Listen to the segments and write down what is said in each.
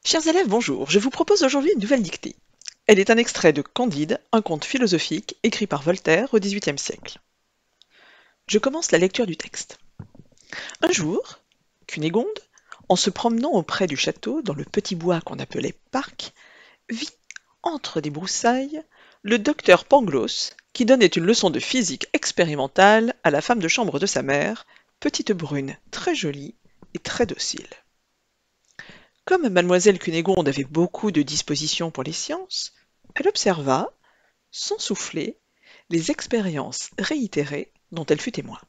Chers élèves, bonjour. Je vous propose aujourd'hui une nouvelle dictée. Elle est un extrait de Candide, un conte philosophique écrit par Voltaire au XVIIIe siècle. Je commence la lecture du texte. Un jour, Cunégonde, en se promenant auprès du château dans le petit bois qu'on appelait parc, vit, entre des broussailles, le docteur Pangloss qui donnait une leçon de physique expérimentale à la femme de chambre de sa mère, petite brune très jolie et très docile. Comme mademoiselle Cunégonde avait beaucoup de disposition pour les sciences, elle observa, sans souffler, les expériences réitérées dont elle fut témoin.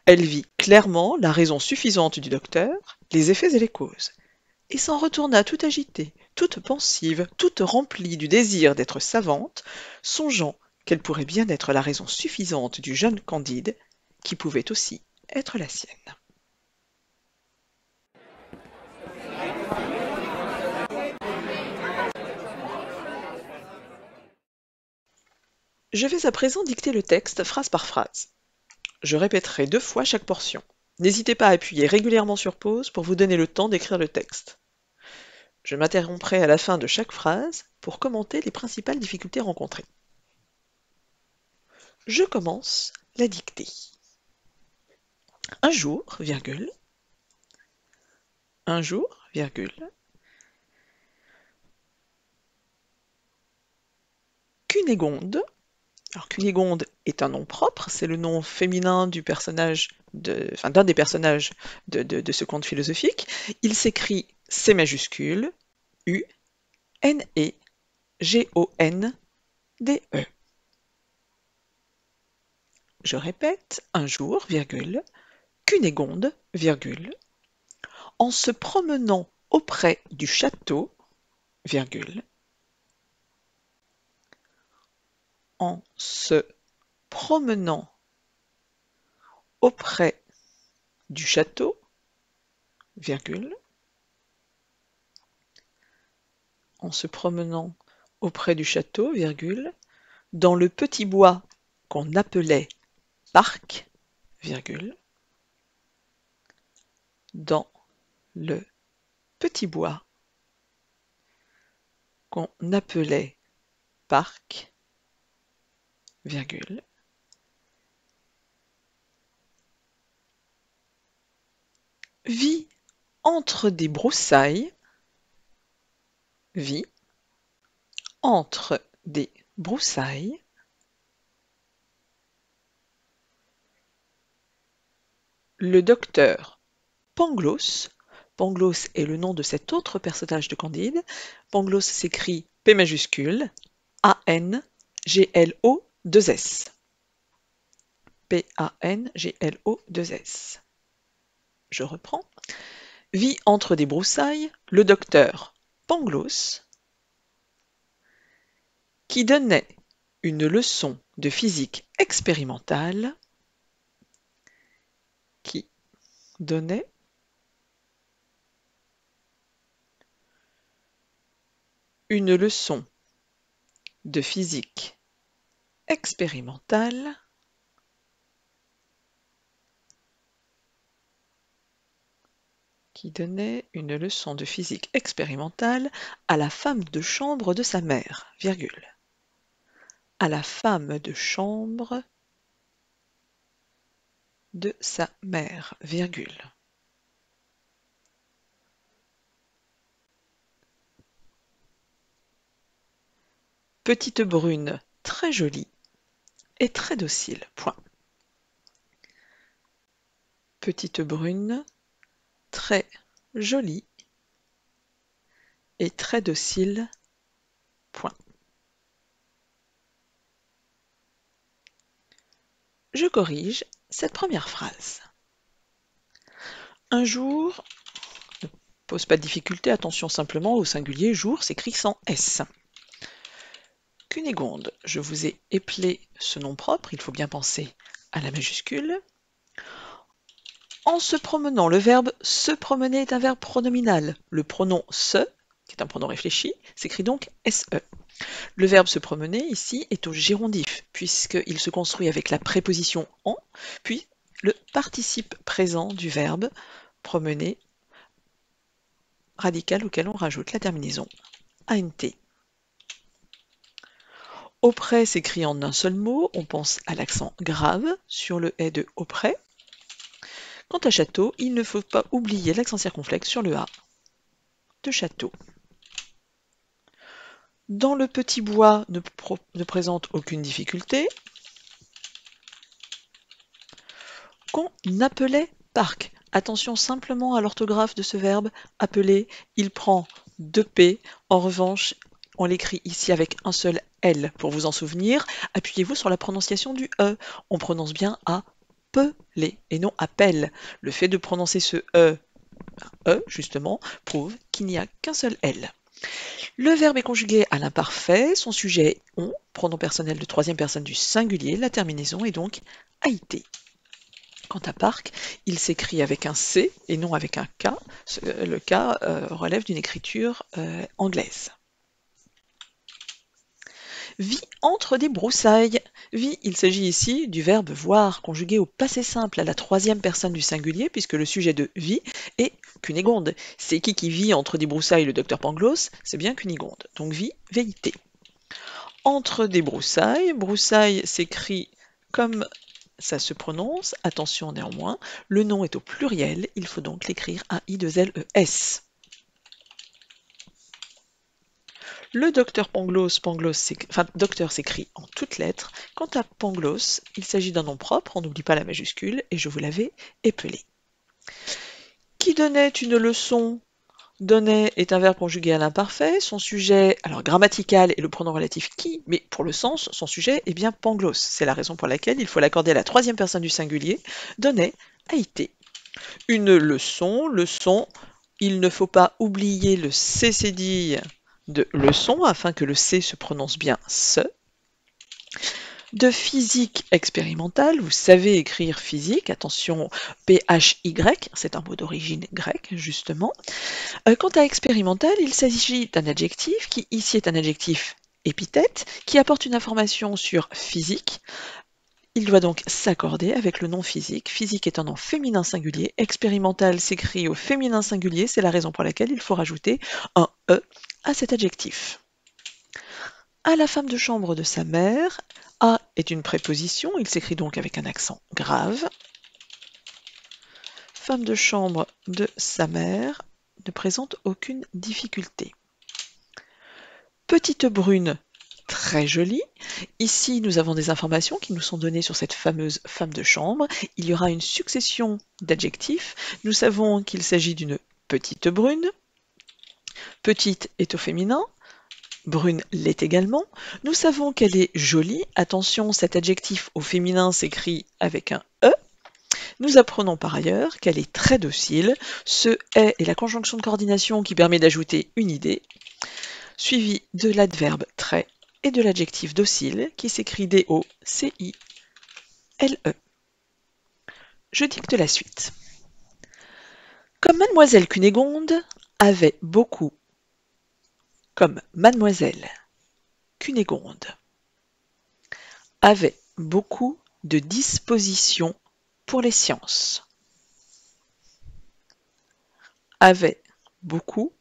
Elle vit clairement la raison suffisante du docteur, les effets et les causes, et s'en retourna tout agitée, toute pensive, toute remplie du désir d'être savante, songeant qu'elle pourrait bien être la raison suffisante du jeune Candide, qui pouvait aussi être la sienne. Je vais à présent dicter le texte phrase par phrase. Je répéterai 2 fois chaque portion. N'hésitez pas à appuyer régulièrement sur pause pour vous donner le temps d'écrire le texte. Je m'interromprai à la fin de chaque phrase pour commenter les principales difficultés rencontrées. Je commence la dictée. Un jour, virgule, un jour, virgule, Cunégonde. Alors Cunégonde est un nom propre, c'est le nom féminin du personnage d'un des personnages de ce conte philosophique. Il s'écrit C majuscule, U, N, E, G, O, N, D, E. Je répète, un jour, virgule, Cunégonde, virgule, en se promenant auprès du château, virgule, en se promenant auprès du château, virgule, en se promenant auprès du château, virgule, dans le petit bois qu'on appelait parc, virgule, dans le petit bois qu'on appelait parc, virgule, vit entre des broussailles, vit entre des broussailles, le docteur Pangloss. Pangloss est le nom de cet autre personnage de Candide. Pangloss s'écrit P majuscule, A-N-G-L-O-2-S. P-A-N-G-L-O-2-S. Je reprends. Vit entre des broussailles le docteur Pangloss, qui donnait une leçon de physique expérimentale, qui donnait une leçon de physique expérimentale à la femme de chambre de sa mère, virgule. À la femme de chambre de sa mère, virgule. Petite brune très jolie et très docile, point. Petite brune très jolie et très docile, point. Je corrige cette première phrase. Un jour ne pose pas de difficulté, attention simplement au singulier jour s'écrit sans S. Cunégonde, je vous ai épelé ce nom propre, il faut bien penser à la majuscule. En se promenant, le verbe se promener est un verbe pronominal. Le pronom se, qui est un pronom réfléchi, s'écrit donc SE. Le verbe se promener ici est au gérondif, puisqu'il se construit avec la préposition en, puis le participe présent du verbe promener radical auquel on rajoute la terminaison ANT. Auprès s'écrit en un seul mot, on pense à l'accent grave sur le « de auprès ». Quant à château, il ne faut pas oublier l'accent circonflexe sur le A de château. Dans le petit bois ne présente aucune difficulté. Qu'on appelait parc. Attention simplement à l'orthographe de ce verbe appeler. Il prend 2 P. En revanche, on l'écrit ici avec un seul L. Pour vous en souvenir, appuyez-vous sur la prononciation du E. On prononce bien appeler et non appel. Le fait de prononcer ce E, justement, prouve qu'il n'y a qu'un seul L. Le verbe est conjugué à l'imparfait, son sujet est on, pronom personnel de troisième personne du singulier, la terminaison est donc AIT. Quant à parc, il s'écrit avec un C et non avec un K. Le K relève d'une écriture anglaise. Vit entre des broussailles. Vit, il s'agit ici du verbe voir, conjugué au passé simple à la troisième personne du singulier, puisque le sujet de vit est Cunégonde. C'est qui vit entre des broussailles, le docteur Pangloss? C'est bien Cunégonde. Donc vit, VIT. Entre des broussailles, broussailles s'écrit comme ça se prononce, attention néanmoins, le nom est au pluriel, il faut donc l'écrire à I2LES. Le docteur Pangloss, docteur s'écrit en toutes lettres. Quant à Pangloss, il s'agit d'un nom propre, on n'oublie pas la majuscule, et je vous l'avais épelé. Qui donnait une leçon? Donnait est un verbe conjugué à l'imparfait, son sujet, alors grammatical est le pronom relatif qui, mais pour le sens, son sujet est bien Pangloss. C'est la raison pour laquelle il faut l'accorder à la troisième personne du singulier, donnait, AIT. Une leçon, il ne faut pas oublier le C cédille de leçon afin que le C se prononce bien ce. De physique expérimentale, vous savez écrire physique, attention, PHY, c'est un mot d'origine grecque, justement. Quant à expérimental, il s'agit d'un adjectif qui, ici, est un adjectif épithète, qui apporte une information sur physique. Il doit donc s'accorder avec le nom physique. Physique est un nom féminin singulier. Expérimental s'écrit au féminin singulier, c'est la raison pour laquelle il faut rajouter un E à cet adjectif. À la femme de chambre de sa mère, A est une préposition, il s'écrit donc avec un accent grave. Femme de chambre de sa mère ne présente aucune difficulté. Petite brune, très jolie. Ici, nous avons des informations qui nous sont données sur cette fameuse femme de chambre. Il y aura une succession d'adjectifs. Nous savons qu'il s'agit d'une petite brune. Petite est au féminin. Brune l'est également. Nous savons qu'elle est jolie. Attention, cet adjectif au féminin s'écrit avec un E. Nous apprenons par ailleurs qu'elle est très docile. Ce est la conjonction de coordination qui permet d'ajouter une idée, suivie de l'adverbe très et de l'adjectif docile qui s'écrit D-O-C-I-L-E. Je dicte la suite. Comme mademoiselle Cunégonde avait beaucoup, comme mademoiselle Cunégonde avait beaucoup de dispositions pour les sciences. Avait beaucoup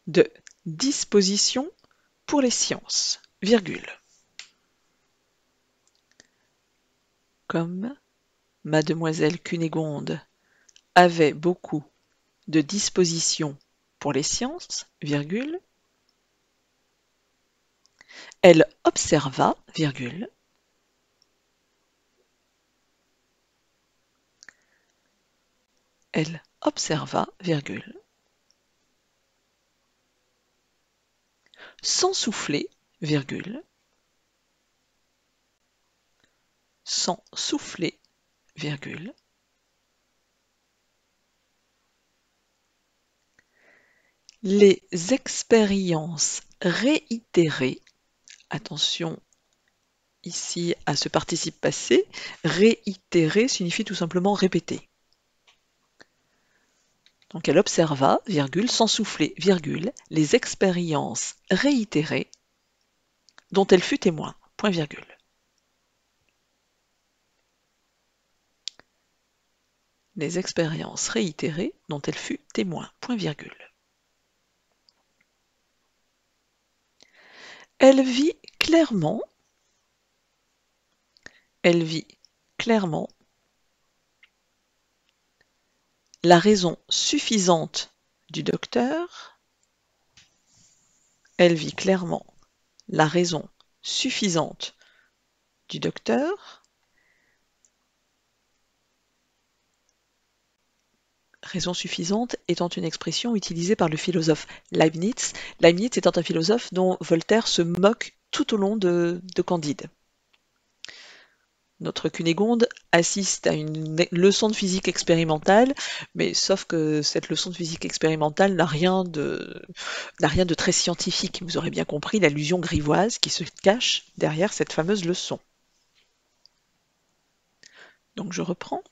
de dispositions pour les sciences, virgule. Comme mademoiselle Cunégonde avait beaucoup de dispositions pour les sciences, virgule. Elle observa, virgule. Elle observa, virgule. Sans souffler, virgule. Sans souffler, virgule. Les expériences réitérées, attention ici à ce participe passé, réitérer signifie tout simplement répéter. Donc elle observa, virgule, sans souffler, virgule, les expériences réitérées dont elle fut témoin, point virgule. Les expériences réitérées dont elle fut témoin, point virgule. Elle vit clairement. Elle vit clairement. La raison suffisante du docteur. Elle vit clairement la raison suffisante du docteur. Raison suffisante étant une expression utilisée par le philosophe Leibniz. Leibniz étant un philosophe dont Voltaire se moque tout au long de Candide. Notre Cunégonde assiste à une leçon de physique expérimentale, mais sauf que cette leçon de physique expérimentale n'a rien de très scientifique. Vous aurez bien compris l'allusion grivoise qui se cache derrière cette fameuse leçon. Donc je reprends.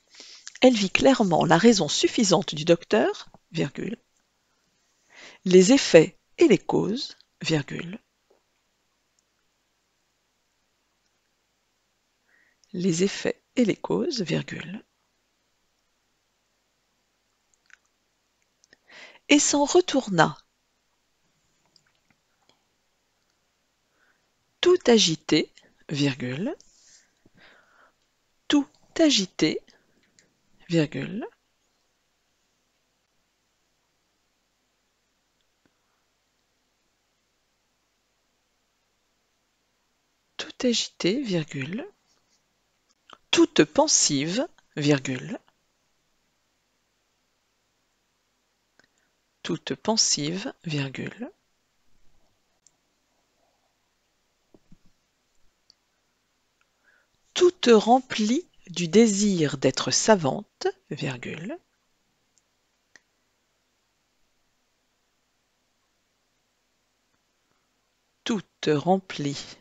Elle vit clairement la raison suffisante du docteur, virgule, les effets et les causes, virgule, les effets et les causes, virgule, et s'en retourna, tout agité, virgule, tout agité, virgule, tout agité, virgule, toute pensive, virgule, toute pensive, virgule, toute remplie du désir d'être savante, virgule, toute remplie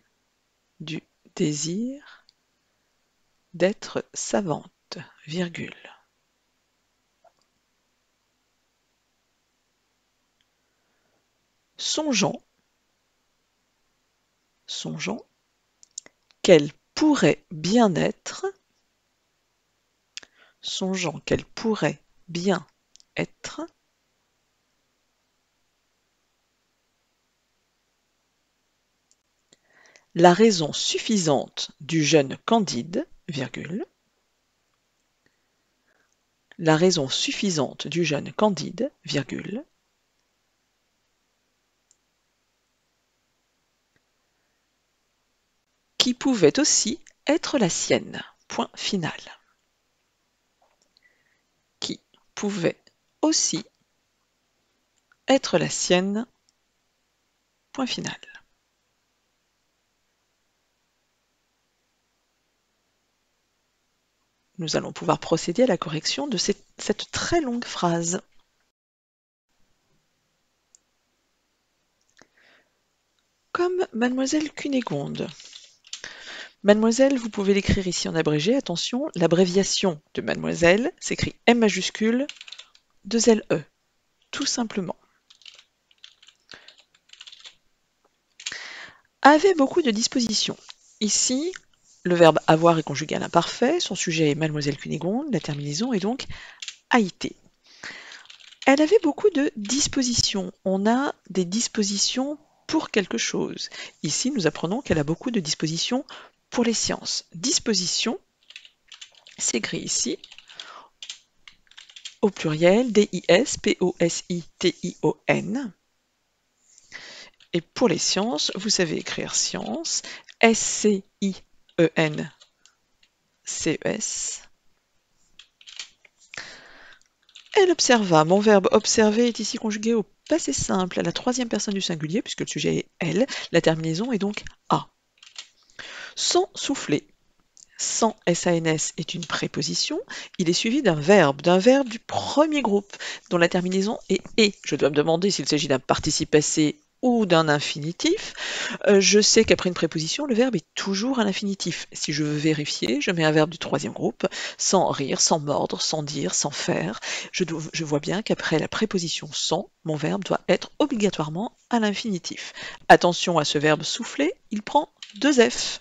du désir d'être savante, virgule. Songeant qu'elle pourrait bien être, songeant qu'elle pourrait bien être, la raison suffisante du jeune Candide, virgule, la raison suffisante du jeune Candide, virgule, qui pouvait aussi être la sienne, point final. Qui pouvait aussi être la sienne, point final. Nous allons pouvoir procéder à la correction de cette très longue phrase. Comme Mademoiselle Cunégonde. Mademoiselle, vous pouvez l'écrire ici en abrégé. Attention, l'abréviation de Mademoiselle s'écrit M majuscule 2LE, tout simplement. Avait beaucoup de dispositions. Ici, le verbe avoir est conjugué à l'imparfait, son sujet est Mademoiselle Cunégonde, la terminaison est donc a été. Elle avait beaucoup de dispositions. On a des dispositions pour quelque chose. Ici, nous apprenons qu'elle a beaucoup de dispositions pour les sciences. Disposition s'écrit ici au pluriel D-I-S-P-O-S-I-T-I-O-N. Et pour les sciences, vous savez écrire science, S-C-I-E-N-C-E-S. Elle observa. Mon verbe observer est ici conjugué au passé simple à la troisième personne du singulier, puisque le sujet est elle. La terminaison est donc a. Sans souffler. Sans S-A-N-S est une préposition. Il est suivi d'un verbe du premier groupe, dont la terminaison est et. Je dois me demander s'il s'agit d'un participe passé ou d'un infinitif. Je sais qu'après une préposition, le verbe est toujours à l'infinitif. Si je veux vérifier, je mets un verbe du troisième groupe, sans rire, sans mordre, sans dire, sans faire. Je vois bien qu'après la préposition sans, mon verbe doit être obligatoirement à l'infinitif. Attention à ce verbe souffler, il prend 2 F.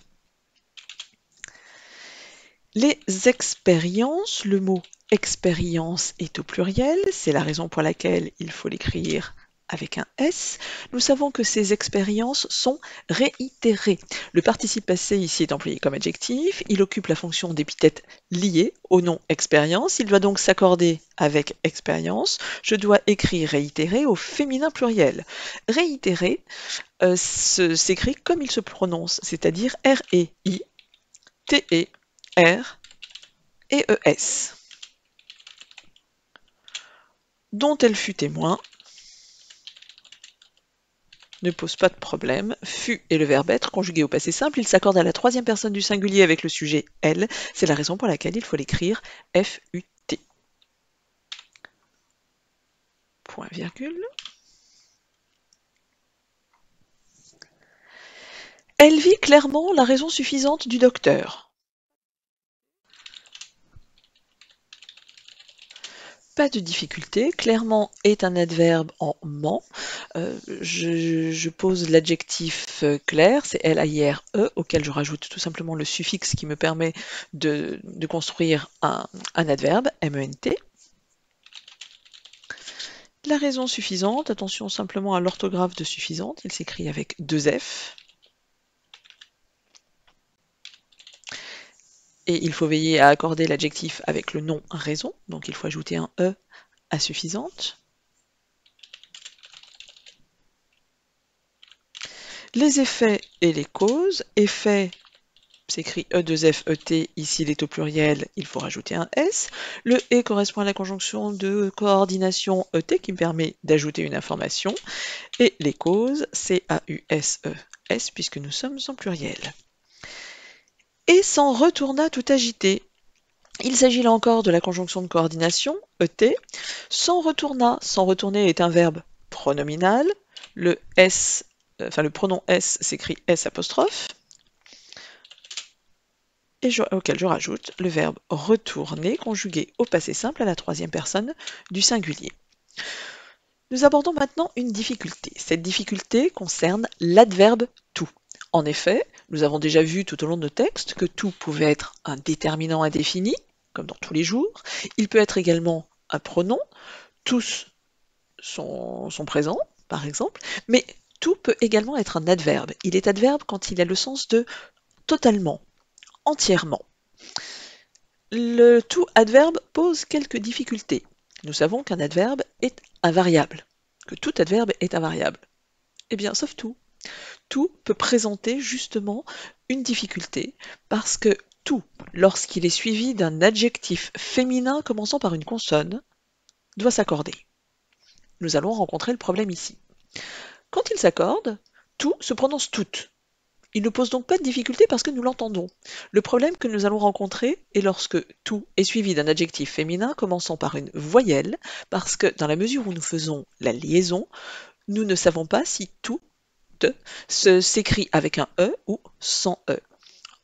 Les expériences, le mot expérience est au pluriel, c'est la raison pour laquelle il faut l'écrire avec un S, nous savons que ces expériences sont réitérées. Le participe passé ici est employé comme adjectif, il occupe la fonction d'épithète liée au nom expérience, il doit donc s'accorder avec expérience. Je dois écrire réitérer au féminin pluriel. Réitérer s'écrit comme il se prononce, c'est-à-dire R-E-I-T-E-R-E-E-S. Dont elle fut témoin, ne pose pas de problème. Fut est le verbe être, conjugué au passé simple, il s'accorde à la troisième personne du singulier avec le sujet elle. C'est la raison pour laquelle il faut l'écrire F-U-T. Point virgule. Elle vit clairement la raison suffisante du docteur. Pas de difficulté, clairement est un adverbe en ment. Je pose l'adjectif clair, c'est L-A-I-R-E, auquel je rajoute tout simplement le suffixe qui me permet de construire un adverbe, M-E-N-T. La raison suffisante, attention simplement à l'orthographe de suffisante, il s'écrit avec deux F. Et il faut veiller à accorder l'adjectif avec le nom raison, donc il faut ajouter un E à suffisante. Les effets et les causes. Effet s'écrit E2FET, ici il est au pluriel, il faut rajouter un S. Le et correspond à la conjonction de coordination ET qui me permet d'ajouter une information. Et les causes, C-A-U-S-E-S, puisque nous sommes en pluriel. Et s'en retourna tout agité. Il s'agit là encore de la conjonction de coordination, ET. S'en retourna, s'en retourner est un verbe pronominal. Le pronom S s'écrit S apostrophe. Et auquel je rajoute le verbe retourner conjugué au passé simple à la troisième personne du singulier. Nous abordons maintenant une difficulté. Cette difficulté concerne l'adverbe tout. En effet, nous avons déjà vu tout au long de nos textes que tout pouvait être un déterminant indéfini, comme dans tous les jours. Il peut être également un pronom. Tous sont présents, par exemple. Mais tout peut également être un adverbe. Il est adverbe quand il a le sens de totalement, entièrement. Le tout adverbe pose quelques difficultés. Nous savons qu'un adverbe est invariable, que tout adverbe est invariable. Eh bien, sauf tout. Tout peut présenter justement une difficulté, parce que tout, lorsqu'il est suivi d'un adjectif féminin commençant par une consonne, doit s'accorder. Nous allons rencontrer le problème ici. Quand il s'accorde, tout se prononce toute. Il ne pose donc pas de difficulté parce que nous l'entendons. Le problème que nous allons rencontrer est lorsque tout est suivi d'un adjectif féminin commençant par une voyelle, parce que dans la mesure où nous faisons la liaison, nous ne savons pas si tout s'écrit avec un E ou sans E.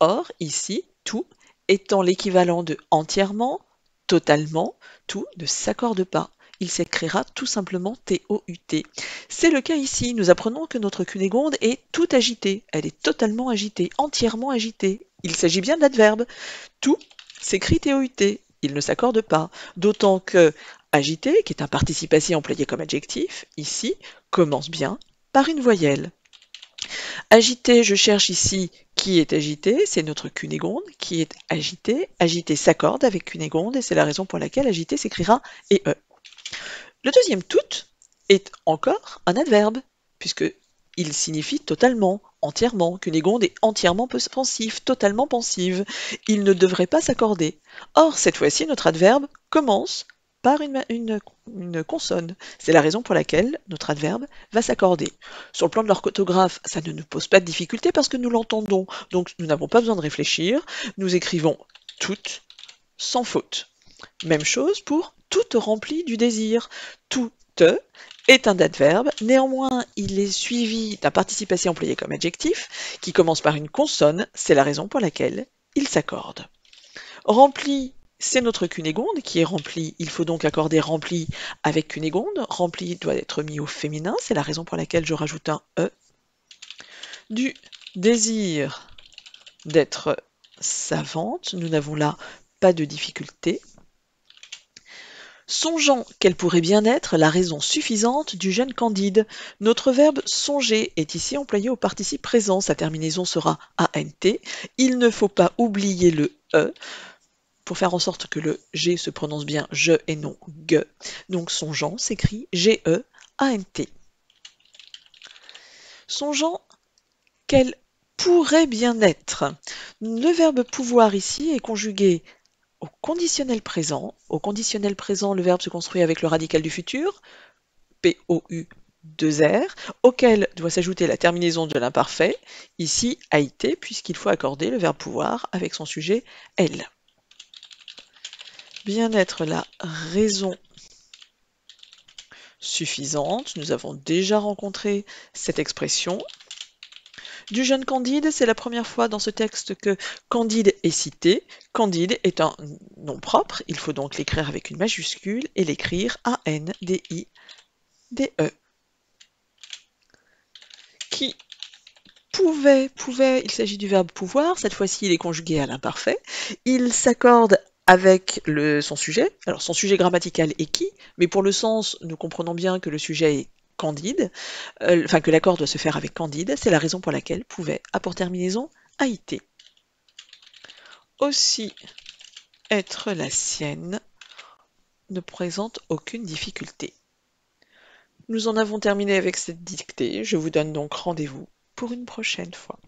Or, ici, tout étant l'équivalent de entièrement, totalement, tout ne s'accorde pas. Il s'écrira tout simplement T-O-U-T. C'est le cas ici. Nous apprenons que notre cunégonde est tout agitée. Elle est totalement agitée, entièrement agitée. Il s'agit bien de l'adverbe. Tout s'écrit T-O-U-T. Il ne s'accorde pas. D'autant que agité, qui est un participe passé employé comme adjectif, ici, commence bien par une voyelle. Agité, je cherche ici qui est agité, c'est notre cunégonde qui est agité. Agité s'accorde avec cunégonde et c'est la raison pour laquelle agité s'écrira et E. Le deuxième tout est encore un adverbe, puisque il signifie totalement, entièrement. Cunégonde est entièrement pensif, totalement pensive. Il ne devrait pas s'accorder. Or, cette fois-ci, notre adverbe commence par une consonne. C'est la raison pour laquelle notre adverbe va s'accorder. Sur le plan de l'orthographe, ça ne nous pose pas de difficulté parce que nous l'entendons. Donc, nous n'avons pas besoin de réfléchir. Nous écrivons toute sans faute. Même chose pour toute remplie du désir. Toute est un adverbe, néanmoins il est suivi d'un participe passé employé comme adjectif qui commence par une consonne, c'est la raison pour laquelle il s'accorde. Rempli, c'est notre cunégonde qui est remplie, il faut donc accorder rempli avec cunégonde, rempli doit être mis au féminin, c'est la raison pour laquelle je rajoute un E. Du désir d'être savante, nous n'avons là pas de difficulté. Songeant qu'elle pourrait bien être la raison suffisante du jeune Candide. Notre verbe songer est ici employé au participe présent. Sa terminaison sera ANT. Il ne faut pas oublier le E pour faire en sorte que le G se prononce bien je et non ge. Donc songeant s'écrit G-E-A-N-T. Songeant qu'elle pourrait bien être. Le verbe pouvoir ici est conjugué au conditionnel présent. Au conditionnel présent, le verbe se construit avec le radical du futur, P-O-U-2-R, auquel doit s'ajouter la terminaison de l'imparfait, ici AIT, puisqu'il faut accorder le verbe pouvoir avec son sujet elle. Bien être la raison suffisante. Nous avons déjà rencontré cette expression. Du jeune Candide, c'est la première fois dans ce texte que Candide est cité. Candide est un nom propre, il faut donc l'écrire avec une majuscule et l'écrire A-N-D-I-D-E. Qui pouvait, il s'agit du verbe pouvoir, cette fois-ci il est conjugué à l'imparfait. Il s'accorde avec son sujet. Alors son sujet grammatical est qui, mais pour le sens, nous comprenons bien que le sujet est Candide, enfin que l'accord doit se faire avec Candide, c'est la raison pour laquelle pouvait a pour terminaison AIT. Aussi être la sienne ne présente aucune difficulté. Nous en avons terminé avec cette dictée, je vous donne donc rendez-vous pour une prochaine fois.